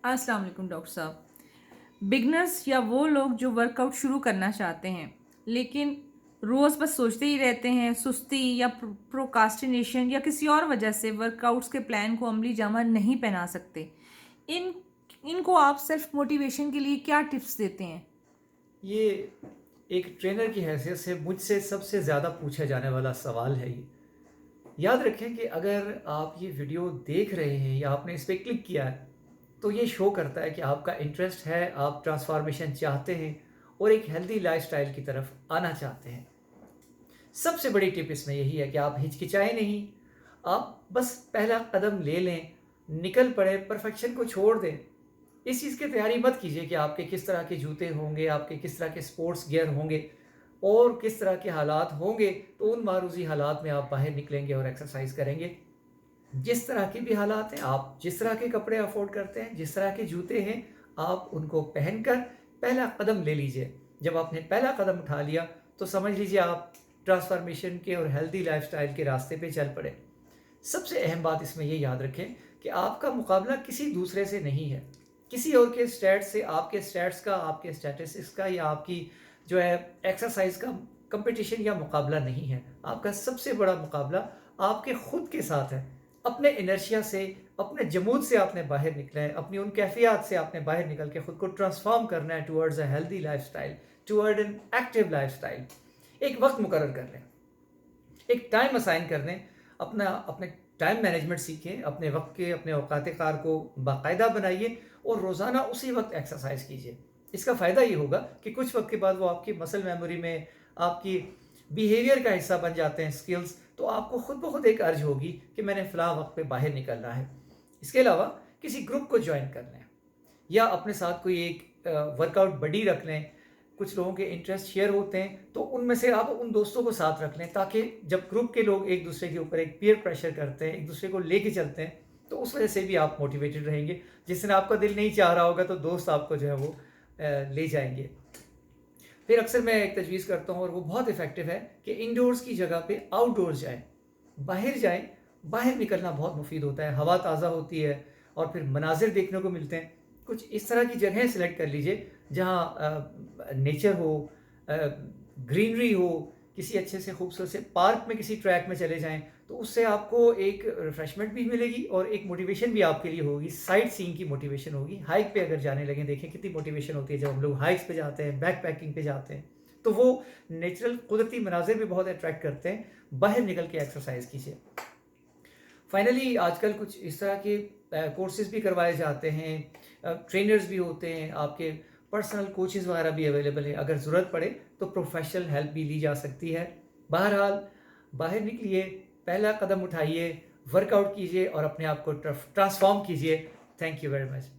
अस्सलाम वालेकुम डॉक्टर साहब। बिगनर्स या वो लोग जो वर्कआउट शुरू करना चाहते हैं लेकिन रोज़ बस सोचते ही रहते हैं, सुस्ती या प्रोकास्टिनेशन या किसी और वजह से वर्कआउट्स के प्लान को अमली जामा नहीं पहना सकते, इन इनको आप सेल्फ मोटिवेशन के लिए क्या टिप्स देते हैं? ये एक ट्रेनर की हैसियत से मुझसे सबसे ज़्यादा पूछा जाने वाला सवाल है ये। याद रखें कि अगर आप ये वीडियो देख रहे हैं या आपने इस पे क्लिक किया है, तो ये शो करता है कि आपका इंटरेस्ट है, आप ट्रांसफॉर्मेशन चाहते हैं और एक हेल्दी लाइफ़स्टाइल की तरफ आना चाहते हैं। सबसे बड़ी टिप इसमें यही है कि आप हिचकिचाएँ नहीं, आप बस पहला कदम ले लें, निकल पड़े, परफेक्शन को छोड़ दें। इस चीज़ की तैयारी मत कीजिए कि आपके किस तरह के जूते होंगे, आपके किस तरह के स्पोर्ट्स गियर होंगे और किस तरह के हालात होंगे, तो उन मारूज़ी हालात में आप बाहर निकलेंगे और एक्सरसाइज़ करेंगे। जिस तरह के भी हालात हैं, आप जिस तरह के कपड़े अफ़ोर्ड करते हैं, जिस तरह के जूते हैं, आप उनको पहनकर पहला कदम ले लीजिए। जब आपने पहला कदम उठा लिया, तो समझ लीजिए आप ट्रांसफ़ॉर्मेशन के और हेल्दी लाइफ़स्टाइल के रास्ते पे चल पड़े। सबसे अहम बात इसमें ये याद रखें कि आपका मुकाबला किसी दूसरे से नहीं है। किसी और के स्टैट्स से आपके स्टैट्स का, आपके स्टैटिस्टिक्स का या आपकी जो है एक्सरसाइज का कंपटीशन या मुकाबला नहीं है। आपका सबसे बड़ा मुकाबला आपके खुद के साथ है। अपने इनर्शिया से, अपने जमूद से आपने बाहर निकलना है, अपनी उन कैफियत से आपने बाहर निकल के खुद को ट्रांसफॉर्म करना है towards a healthy lifestyle, toward an active lifestyle. एक वक्त मुकर्रर कर लें, एक टाइम असाइन कर लें, अपने टाइम मैनेजमेंट सीखें, अपने वक्त के, अपने औकात कार को बाकायदा बनाइए और रोज़ाना उसी वक्त एक्सरसाइज कीजिए। इसका फ़ायदा ये होगा कि कुछ वक्त के बाद वो आपकी मसल मेमोरी में, आपकी बिहेवियर का हिस्सा बन जाते हैं स्किल्स, तो आपको खुद ब खुद एक अर्ज होगी कि मैंने फ़लाँ वक्त पे बाहर निकलना है। इसके अलावा किसी ग्रुप को ज्वाइन कर लें या अपने साथ कोई एक वर्कआउट बडी रख लें। कुछ लोगों के इंटरेस्ट शेयर होते हैं, तो उनमें से आप उन दोस्तों को साथ रख लें, ताकि जब ग्रुप के लोग एक दूसरे के ऊपर एक पीयर प्रेशर करते हैं, एक दूसरे को लेके चलते हैं, तो उस वजह से भी आप मोटिवेटेड रहेंगे। जिस दिन आपका दिल नहीं चाह रहा होगा, तो दोस्त आपको जो है वो ले जाएंगे। फिर अक्सर मैं एक तजवीज़ करता हूँ और वो बहुत इफ़ेक्टिव है कि इंडोर्स की जगह पे आउटडोर्स जाएँ, बाहर जाएँ। बाहर निकलना बहुत मुफीद होता है, हवा ताज़ा होती है और फिर मनाज़िर देखने को मिलते हैं। कुछ इस तरह की जगहें सेलेक्ट कर लीजिए जहाँ नेचर हो, ग्रीनरी हो, किसी अच्छे से खूबसूरत से पार्क में, किसी ट्रैक में चले जाएँ, तो उससे आपको एक रिफ्रेशमेंट भी मिलेगी और एक मोटिवेशन भी आपके लिए होगी, साइट सीइंग की मोटिवेशन होगी। हाइक पे अगर जाने लगें, देखें कितनी मोटिवेशन होती है जब हम लोग हाइक्स पे जाते हैं, बैक पैकिंग पे जाते हैं, तो वो नेचुरल कुदरती मनाज़िर भी बहुत अट्रैक्ट करते हैं। बाहर निकल के एक्सरसाइज कीजिए। फाइनली आजकल कुछ इस तरह के कोर्सेज़ भी करवाए जाते हैं, ट्रेनर्स भी होते हैं, आपके पर्सनल कोचेज़ वगैरह भी अवेलेबल है। अगर ज़रूरत पड़े तो प्रोफेशनल हेल्प भी ली जा सकती है। बहरहाल, बाहर निकलिए, पहला कदम उठाइए, वर्कआउट कीजिए और अपने आप को ट्रांसफॉर्म कीजिए। Thank you very much.